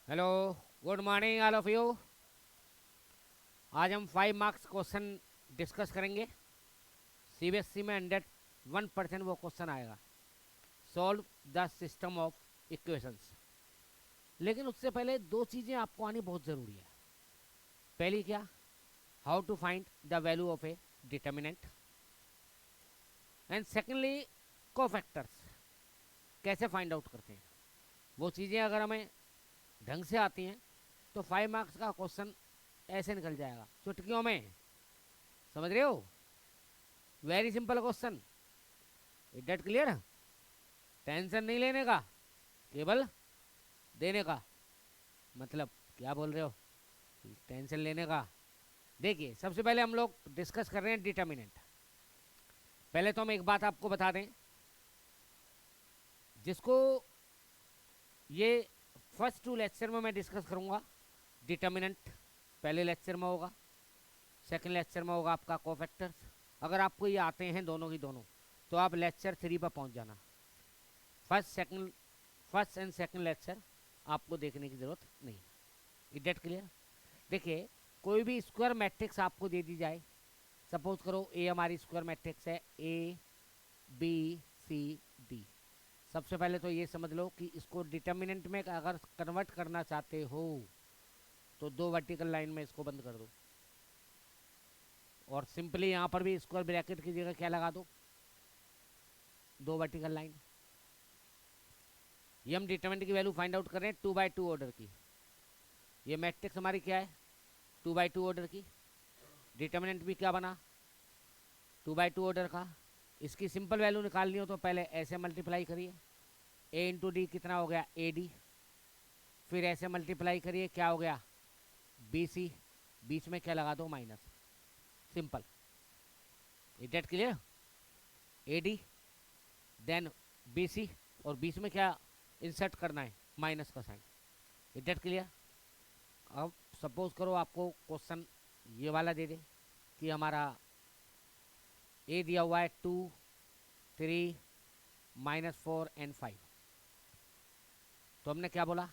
Hello, good morning all of you. आज हम 5 marks question discuss करेंगे। सीबीएसई में 101% वो क्वेश्चन आएगा। Solve the system of equations. लेकिन उससे पहले दो चीज़ें आपको आनी बहुत ज़रूरी है। पहली क्या? How to find the value of a determinant. And secondly, cofactors कैसे फाइंड आउट करते हैं। वो चीज़ें अगर हमें ढंग से आती हैं तो 5 मार्क्स का क्वेश्चन ऐसे निकल जाएगा चुटकियों में। समझ रहे हो? Very simple question. Is that clear? Tension नहीं लेने का, केवल देने का। मतलब क्या बोल रहे हो? टेंशन लेने का। देखिए, सबसे पहले हम लोग डिस्कस कर रहे हैं डिटर्मिनेंट। पहले तो हम एक बात आपको बता दें, जिसको ये फर्स्ट 2 लेक्चर में मैं डिस्कस करूंगा। डिटर्मिनेंट पहले लेक्चर में होगा, सेकंड लेक्चर में होगा आपका कोफैक्टर्स। अगर आपको ये आते हैं दोनों की दोनों, तो आप लेक्चर 3 पर पहुंच जाना। फर्स्ट एंड सेकंड लेक्चर आपको देखने की जरूरत नहीं है। Is that clear? देखिए, कोई भी स्क्वायर मैट्रिक्स आपको दे दी जाए। सपोज करो ए हमारी स्क्वायर मैट्रिक्स है, ए बी सी डी। सबसे पहले तो ये समझ लो कि इसको डिटर्मिनेंट में अगर कन्वर्ट करना चाहते हो तो 2 वर्टिकल लाइन में इसको बंद कर दो, और सिंपली यहाँ पर भी स्क्वायर ब्रैकेट की जगह क्या लगा दो? 2 वर्टिकल लाइन। ये हम डिटर्मिनेंट की वैल्यू फाइंड आउट कर रहे हैं 2 बाई 2 ऑर्डर की। ये मैट्रिक्स हमारी क्या है? 2 बाई 2 ऑर्डर की। डिटर्मिनेंट भी क्या बना? 2 बाई 2 ऑर्डर का। इसकी सिंपल वैल्यू निकालनी हो तो पहले ऐसे मल्टीप्लाई करिए, ए इंटू डी कितना हो गया? A D. फिर ऐसे मल्टीप्लाई करिए, क्या हो गया? B C. बीच में क्या लगा दो? Minus. Simple. Is that clear? A D then B C, और बीच में क्या इंसर्ट करना है? माइनस का साइन। Is that clear? अब सपोज करो आपको क्वेश्चन ये वाला दे दे कि हमारा ए दिया हुआ है 2, 3, -4 और 5। तो हमने क्या बोला?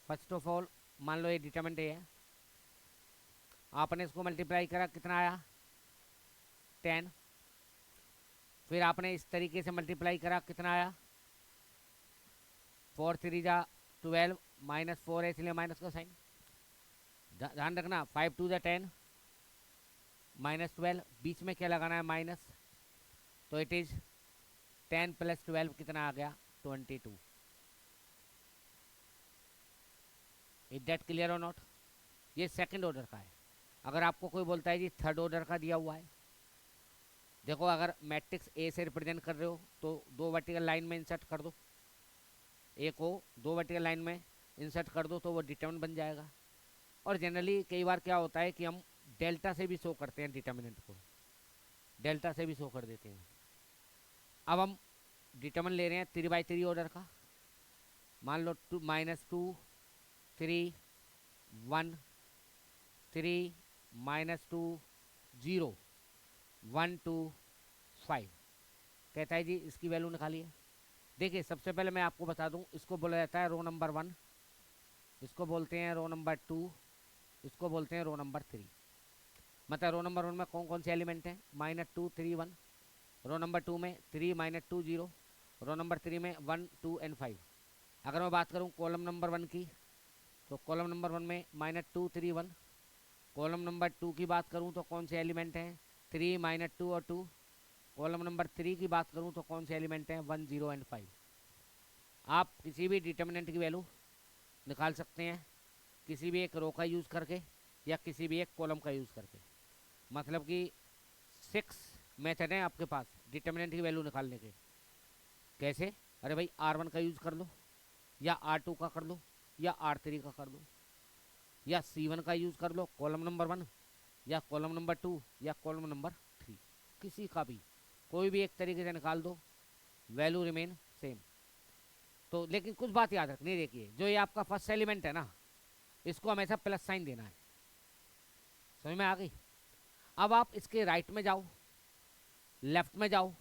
फर्स्ट ऑफ ऑल मान लो ये डिटरमिनेंट ए है, आपने इसको मल्टीप्लाई करा, कितना आया? 10। फिर आपने इस तरीके से मल्टीप्लाई करा, कितना आया? 4 3 जा 12, -4 है इसलिए माइनस का साइन। ध्यान रखना, 5 2 जा 10, -12, बीच में क्या लगाना है? माइनस। तो इट इज 10 + 12 कितना आ गया? 22। इज दैट क्लियर और नॉट? ये सेकंड ऑर्डर का है। अगर आपको कोई बोलता है जी थर्ड ऑर्डर का दिया हुआ है, देखो अगर मैट्रिक्स ए से रिप्रेजेंट कर रहे हो तो 2 वर्टिकल लाइन में इंसर्ट कर दो, ए को 2 वर्टिकल लाइन में इंसर्ट कर दो तो वो डिटर्मिनेंट बन जाएगा। और जनरली कई बार क्या होता है कि हम डेल्टा से भी शो करते हैं डिटर्मिनेंट को, डेल्टा से भी शो कर देते हैं। अब हम डिटर्मिनेंट ले रहे हैं 3 बाई 3 ऑर्डर का। मान लो -2 3 1 3 -2 0 1 2 5। कहता है जी इसकी वैल्यू निकालिए। देखिए, सबसे पहले मैं आपको बता दूं, इसको बोला जाता है रो नंबर 1, इसको बोलते हैं रो नंबर 2, इसको बोलते हैं रो नंबर 3। मतलब रो नंबर 1 में कौन कौन से एलिमेंट हैं? -2 3 1। रो नंबर 2 में 3 -2 0। रो नंबर 3 में 1 2 एंड 5। अगर मैं बात करूं कॉलम नंबर 1 की, तो कॉलम नंबर 1 में -2 3 1। कॉलम नंबर 2 की बात करूं तो कौन से एलिमेंट हैं? 3 -2 और 2। कॉलम नंबर 3 की बात करूं तो कौन से एलिमेंट हैं? 1 0 एंड 5। आप किसी भी डिटर्मिनेंट की वैल्यू निकाल सकते हैं किसी भी एक रो का यूज़ करके या किसी भी एक कॉलम का यूज़ करके। मतलब कि 6 मेथड हैं आपके पास डिटर्मिनेंट की वैल्यू निकालने के। कैसे? अरे भाई, R1 का यूज़ कर लो, या R2 का कर लो, या R3 का कर लो, या C1 का यूज़ कर लो कॉलम नंबर 1, या कॉलम नंबर 2, या कॉलम नंबर 3। किसी का भी कोई भी एक तरीके से निकाल दो, वैल्यू रिमेन सेम। तो लेकिन कुछ बात याद रखनी, देखिए जो ये आपका फर्स्ट एलिमेंट है ना, इसको हमेशा प्लस साइन देना है। समझ में आ गई? अब आप इसके राइट में जाओ, लेफ्ट में जाओ,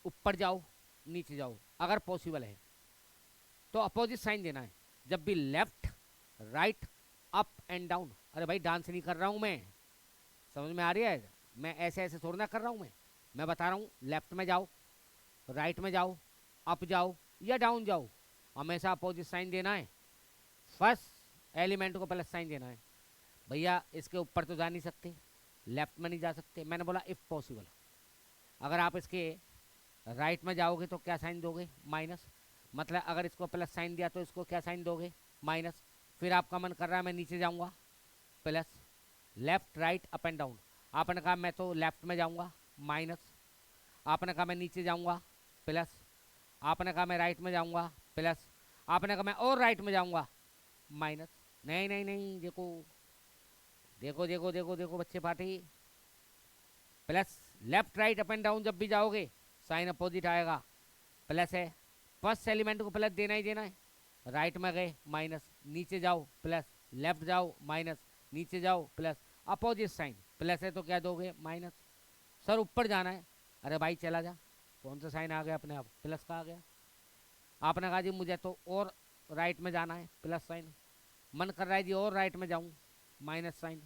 ऊपर जाओ, नीचे जाओ, अगर पॉसिबल है तो अपोजिट साइन देना है। जब भी left right up and down. अरे भाई डांस नहीं कर रहा हूँ मैं, समझ में आ रही है? मैं ऐसे ऐसे थोड़ा ना कर रहा हूँ मैं बता रहा हूँ लेफ्ट में जाओ, राइट में जाओ, अप जाओ या डाउन जाओ, हमेशा अपोजिट साइन देना है। फर्स्ट एलिमेंट को प्लस साइन देना है। भैया इसके ऊपर तो जा नहीं सकते, लेफ्ट में नहीं जा सकते, मैंने बोला इफ पॉसिबल। अगर आप इसके राइट में जाओगे तो क्या साइन दोगे? माइनस। मतलब अगर इसको प्लस साइन दिया तो इसको क्या साइन दोगे? माइनस। फिर आपका मन कर रहा है मैं नीचे जाऊंगा, plus. Left right up and down, आपने कहा मैं तो लेफ्ट में जाऊंगा, माइनस। आपने कहा मैं नीचे जाऊंगा, प्लस। आपने कहा मैं राइट में जाऊंगा, प्लस। आपने कहा मैं और राइट में जाऊंगा, माइनस। नहीं नहीं नहीं, देखो देखो देखो देखो देखो बच्चे party, plus. Left right up and down जब भी जाओगे साइन अपोजिट आएगा, प्लस है। फर्स्ट एलिमेंट को प्लस देना ही देना है। राइट में गए माइनस, नीचे जाओ प्लस, लेफ्ट जाओ माइनस, नीचे जाओ प्लस, अपोजिट साइन प्लस है तो क्या दोगे? माइनस। सर ऊपर जाना है, अरे भाई चला जा, कौन सा साइन आ गया अपने आप? प्लस का आ गया। आपने कहा जी मुझे तो और राइट में जाना है, प्लस साइन। मन कर रहा है जी और राइट में जाऊं, माइनस साइन।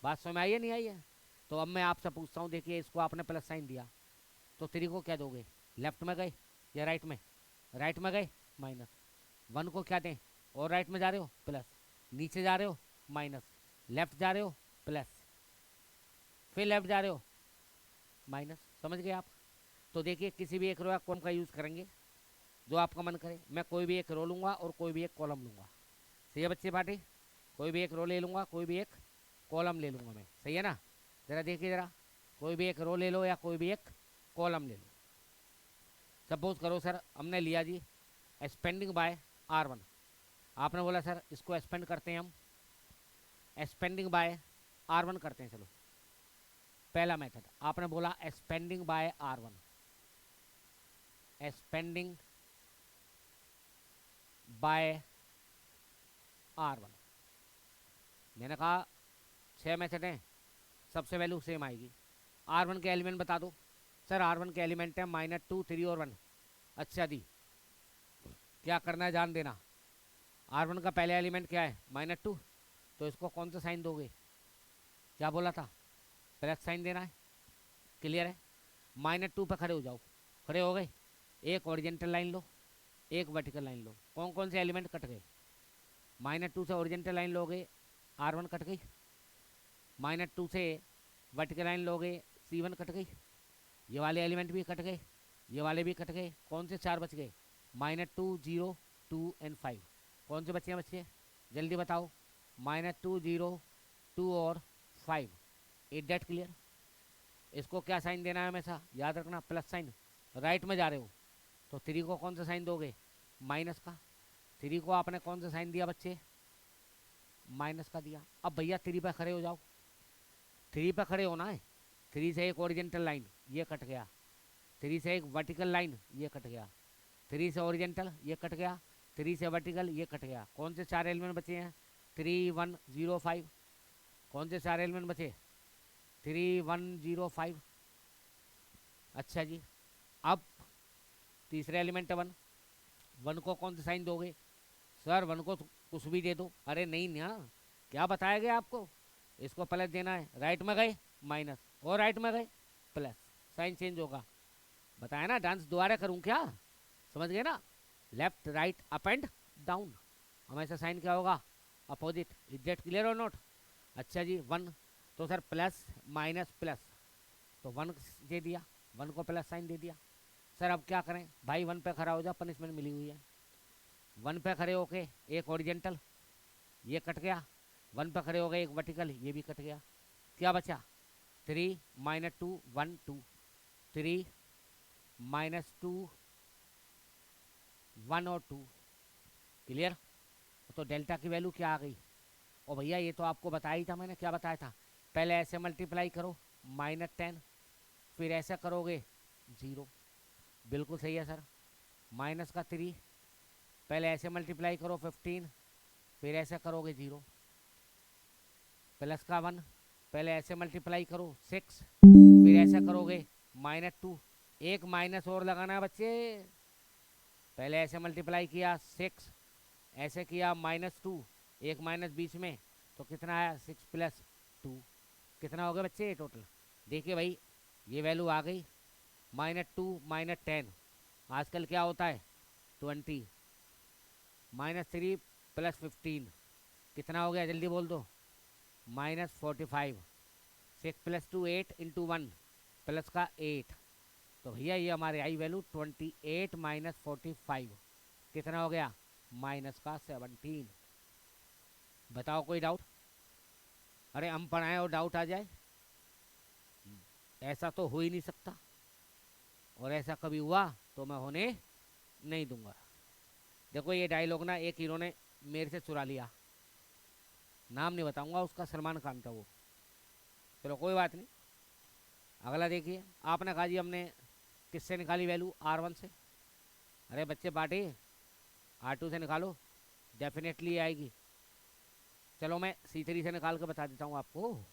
बात समझ में आई है नहीं आई है? तो अब मैं आपसे पूछता हूँ, देखिए इसको आपने प्लस साइन दिया तो 3 को क्या दोगे? लेफ्ट में गए या राइट में? राइट में गए, माइनस। 1 को क्या दें? और राइट में जा रहे हो, प्लस। नीचे जा रहे हो, माइनस। लेफ्ट जा रहे हो, प्लस। फिर लेफ्ट जा रहे हो, माइनस। समझ गए आप? तो देखिए किसी भी एक रो या कॉलम का यूज़ करेंगे जो आपका मन करे। मैं कोई भी एक रो लूँगा और कोई भी एक कॉलम लूँगा, सही है बच्चे पार्टी? कोई भी एक रो ले लूँगा, कोई भी एक कॉलम ले लूँगा मैं, सही है ना? ज़रा देखिए ज़रा, कोई भी एक रो ले लो या कोई भी एक कॉलम ले लो। सपोज करो सर हमने लिया जी एक्सपेंडिंग बाय R1। आपने बोला सर इसको एक्सपेंड करते हैं हम, एक्सपेंडिंग बाय R1 करते हैं। चलो पहला मेथड आपने बोला expanding bye R1, expanding bye R1। मैंने कहा 6 मेथड हैं, सबसे वैल्यू सेम आएगी। R1 के एलिमेंट बता दो। सर R1 के एलिमेंट है -2, 3 और 1। अच्छा दी, क्या करना है जान देना। R1 का पहले एलिमेंट क्या है? -2, तो इसको कौन सा साइन दोगे? क्या बोला था? प्लस साइन देना है, क्लियर है? -2 पे खड़े हो जाओ, खड़े हो गए, एक ओरिजेंटल लाइन लो, एक वर्टिकल लाइन लो। कौन कौन से एलिमेंट कट गए? -2 से ओरिजेंटल लाइन लोगे, R1 कट गई। -2 से वर्टिकल लाइन लोगे, C1 कट गई। ये वाले एलिमेंट भी कट गए, ये वाले भी कट गए। कौन से 4 बच गए? -2, 0, 2 एंड 5। कौन से बच्चे हैं बच्चे? जल्दी बताओ। -2, 0, 2 और 5। Is that clear? इसको क्या साइन देना है हमेशा? याद रखना प्लस साइन। राइट में जा रहे हो तो 3 को कौन सा साइन दोगे? माइनस का। 3 को आपने कौन सा साइन दिया बच्चे? माइनस का दिया। अब भैया 3 पे खड़े हो जाओ, 3 पे खड़े होना है। 3 से एक ओरिजेंटल लाइन, ये कट गया। 3 से एक वर्टिकल लाइन, ये कट गया। 3 से ओरिजेंटल, ये कट गया। 3 से वर्टिकल, ये कट गया। कौन से 4 एलिमेंट बचे हैं? 3, 1, 0, 5। कौन से 4 एलिमेंट बचे? 3, 1, 0, 5। अच्छा जी, अब तीसरे एलिमेंट है 1। 1 को कौन सा साइन दोगे? सर 1 को तो कुछ भी दे दो। अरे नहीं ना, क्या बताया गया आपको? इसको प्लस देना है। राइट में गए, माइनस, और राइट में गए, प्लस। साइन चेंज होगा। बताया ना, डांस दोबारा करूं क्या? समझ गए ना? Left right up and down, हमेशा साइन क्या होगा? अपोजिट। इज दैट क्लियर और नॉट? अच्छा जी 1, तो सर प्लस माइनस प्लस, तो 1 दे दिया, 1 को प्लस साइन दे दिया। सर अब क्या करें भाई? 1 पे खड़ा हो जा, पनिशमेंट मिली हुई है। 1 पे खड़े होके एक ओरिजेंटल, ये कट गया। 1 पे खड़े हो गए एक वर्टिकल, ये भी कट गया। क्या बचा? 3, -2, 1, 2। 3, -2, 1 और 2। क्लियर? तो डेल्टा की वैल्यू क्या आ गई? और भैया ये तो आपको बताया ही था मैंने। क्या बताया था? पहले ऐसे मल्टीप्लाई करो, -10, फिर ऐसा करोगे 0। बिल्कुल सही है सर। माइनस का 3, पहले ऐसे मल्टीप्लाई करो 15, फिर ऐसे करोगे 0। प्लस का 1, पहले ऐसे मल्टीप्लाई करो 6, फिर ऐसा करोगे -2। एक माइनस और लगाना है बच्चे। पहले ऐसे मल्टीप्लाई किया 6, ऐसे किया -2, एक माइनस बीच में, तो कितना आया 6 + 2, कितना हो गया बच्चे ये टोटल। देखिए भाई ये वैल्यू आ गई -2 -10, आजकल क्या होता है 20, -3 + 15 कितना हो गया जल्दी बोल दो, -45। 6 + 2 8 × 1 प्लस का 8, तो भैया ये हमारे आई वैल्यू 28 - 45 कितना हो गया माइनस का 17। बताओ कोई डाउट। अरे हम पढ़ाएं और डाउट आ जाए, ऐसा तो हो ही नहीं सकता, और ऐसा कभी हुआ तो मैं होने नहीं दूंगा। देखो ये डायलॉग ना एक हीरो ने मेरे से चुरा लिया, नाम नहीं बताऊंगा उसका, सलमान खान था वो। चलो कोई बात नहीं। अगला देखिए, आपने कहा जी हमने किससे निकाली वैल्यू R1 से। अरे बच्चे पार्टी R2 से निकालो, डेफिनेटली आएगी। चलो मैं C3 से निकाल के बता देता हूँ आपको।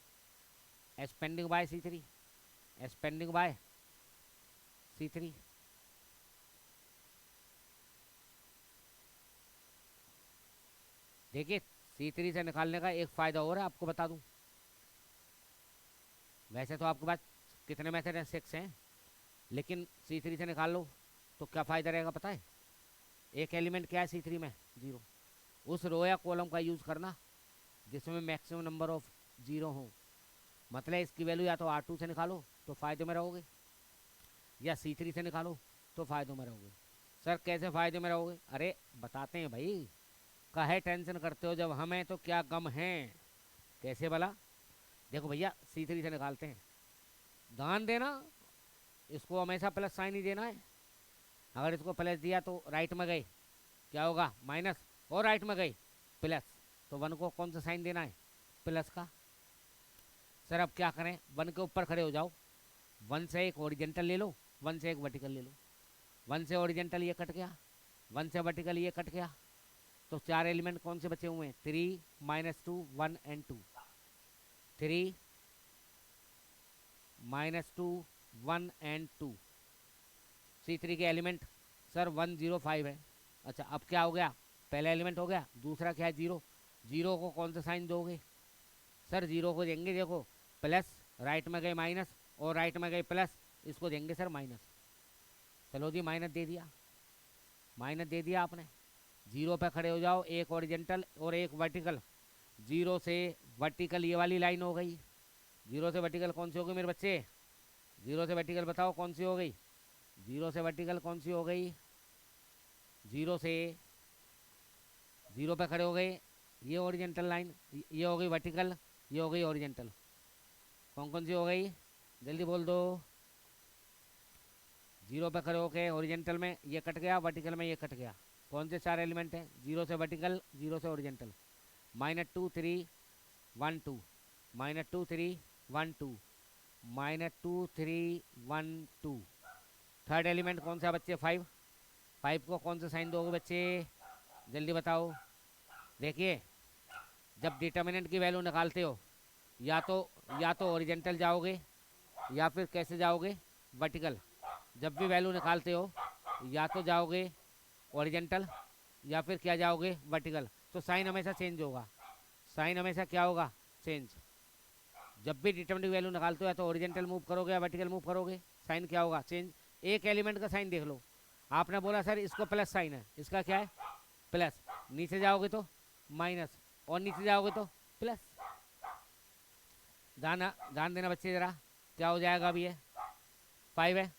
Expanding by C3, expanding by C3। देखिए C3 से निकालने का एक फ़ायदा और है, आपको बता दूं। वैसे तो आपके पास कितने मेथड हैं, 6 हैं, लेकिन C3 से निकाल लो तो क्या फ़ायदा रहेगा पता है। एक एलिमेंट क्या है C3 में, 0। उस रो या कॉलम का यूज़ करना जिसमें मैक्सिमम नंबर ऑफ 0 हो। मतलब इसकी वैल्यू या तो R2 से निकालो तो फ़ायदे में रहोगे, या C3 से निकालो तो फ़ायदों में रहोगे। सर कैसे फ़ायदे में रहोगे, अरे बताते हैं भाई। काहे टेंशन करते हो, जब हमें तो क्या गम है। कैसे भला, देखो भैया C3 से निकालते हैं। ध्यान देना, इसको हमेशा प्लस साइन ही देना है। अगर इसको प्लस दिया तो राइट में गए क्या होगा माइनस, और राइट में गए प्लस, तो 1 को कौन सा साइन देना है, प्लस का। सर अब क्या करें, 1 के ऊपर खड़े हो जाओ, 1 से एक ओरिजेंटल ले लो, 1 से एक वर्टिकल ले लो। 1 से ओरिजेंटल ये कट गया, 1 से वर्टिकल ये कट गया, तो 4 एलिमेंट कौन से बचे हुए हैं, 3 -2 1 और 2। 3 -2 1 और 2 C3 के एलिमेंट सर 105 है। अच्छा अब क्या हो गया, पहला एलिमेंट हो गया, दूसरा क्या है 0। 0 को कौन सा साइन दोगे, सर 0 को देंगे देखो प्लस, राइट में गए माइनस और राइट में गए प्लस, इसको देंगे सर माइनस। चलो जी माइनस दे दिया, माइनस दे दिया आपने। 0 पे खड़े हो जाओ, एक ओरिजेंटल और एक वर्टिकल। 0 से वर्टिकल ये वाली लाइन हो गई। 0 से वर्टिकल कौन सी हो गई मेरे बच्चे, 0 से वर्टिकल बताओ कौन सी हो गई, 0 से वर्टिकल कौन सी हो गई, 0 से 0 पे खड़े हो गए, ये ओरिजेंटल लाइन, ये हो गई वर्टिकल, ये हो गई ओरिजेंटल। कौन कौन सी हो गई जल्दी बोल दो। 0 पे खड़े होके ओरिजेंटल में ये कट गया, वर्टिकल में ये कट गया। कौन से 4 एलिमेंट हैं, 0 से वर्टिकल, 0 से ओरिजेंटल, -2 3 1 2, -2 3 1 2, -2 3 1 2। थर्ड एलिमेंट कौन सा बच्चे, 5। 5 को कौन सा साइन दोगे बच्चे, जल्दी बताओ। देखिए जब डिटर्मिनेंट की वैल्यू निकालते हो, या तो ओरिजेंटल जाओगे या फिर कैसे जाओगे वर्टिकल। जब भी वैल्यू निकालते हो या तो जाओगे ओरिजेंटल या फिर क्या जाओगे वर्टिकल, तो साइन हमेशा चेंज होगा, साइन हमेशा क्या होगा चेंज। जब भी डिटर्मिनेंट वैल्यू निकालते हो या तो ओरिजेंटल मूव करोगे या वर्टिकल मूव करोगे, साइन क्या होगा चेंज। एक एलिमेंट का साइन देख लो, आपने बोला सर इसको प्लस साइन है, इसका क्या है प्लस, नीचे जाओगे तो माइनस, और नीचे जाओगे तो प्लस। ध्यान देना बच्चे जरा, क्या हो जाएगा अभी ये 5 है,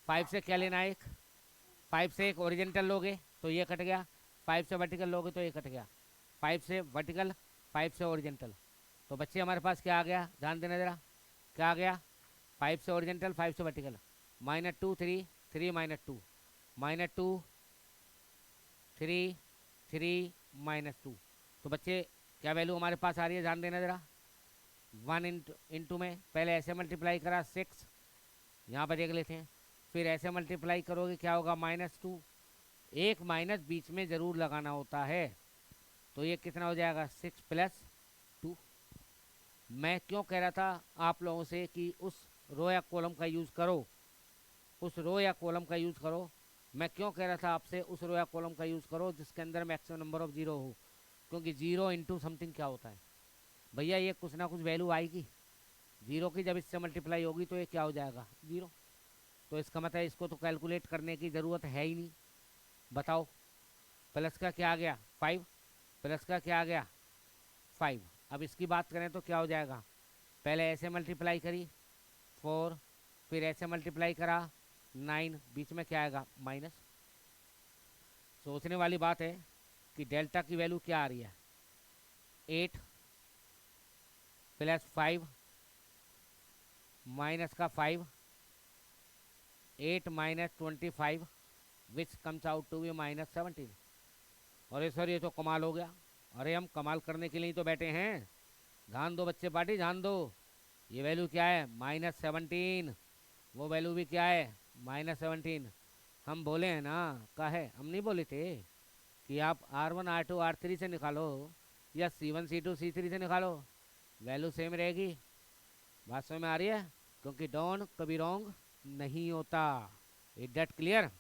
5 से क्या लेना है एक, 5 से एक ओरिजेंटल लोगे तो ये कट गया, 5 से वर्टिकल लोगे तो ये कट गया, 5 से वर्टिकल 5 से ओरिजेंटल। तो बच्चे हमारे पास क्या आ गया, ध्यान देना जरा, क्या आ गया 5 से ओरिजेंटल 5 से वर्टिकल, -2 3 3 -2, -2 3 3 -2। तो बच्चे क्या वैल्यू हमारे पास आ रही है, ध्यान देना जरा। 1 इंटू में पहले ऐसे मल्टीप्लाई करा 6, यहाँ पर देख लेते हैं, फिर ऐसे मल्टीप्लाई करोगे क्या होगा -2, एक माइनस बीच में ज़रूर लगाना होता है, तो ये कितना हो जाएगा 6 + 2। मैं क्यों कह रहा था आप लोगों से कि उस रो या कॉलम का यूज़ करो, उस रो या कॉलम का यूज़ करो। मैं क्यों कह रहा था आपसे उस रो या कॉलम का यूज़ करो जिसके अंदर मैक्सिमम नंबर ऑफ 0 हो। क्योंकि जीरो इंटू समथिंग क्या होता है भैया, ये कुछ ना कुछ वैल्यू आएगी जीरो की, जब इससे मल्टीप्लाई होगी तो ये क्या हो जाएगा, जीरो। तो इसका मतलब इसको तो कैलकुलेट करने की ज़रूरत है ही नहीं। बताओ, प्लस का क्या आ गया 5, प्लस का क्या आ गया 5। अब इसकी बात करें तो क्या हो जाएगा, पहले ऐसे मल्टीप्लाई करी 4, फिर ऐसे मल्टीप्लाई करा 9, बीच में क्या आएगा माइनस। सोचने वाली बात है कि डेल्टा की वैल्यू क्या आ रही है, 8 प्लस 5 माइनस का 5, 8 minus 25 which comes out to be -17। अरे सर ये तो कमाल हो गया। अरे हम कमाल करने के लिए ही तो बैठे हैं। ध्यान दो बच्चे पार्टी, ध्यान दो। ये वैल्यू क्या है -17, वो वैल्यू भी क्या है -17। हम बोले हैं ना, का है, हम नहीं बोले थे कि आप R1 R2 R3 से निकालो या C1 C2 C3 से निकालो, वैल्यू सेम रहेगी। बात समझ में आ रही है, क्योंकि डॉन कभी रॉन्ग नहीं होता। Is that clear?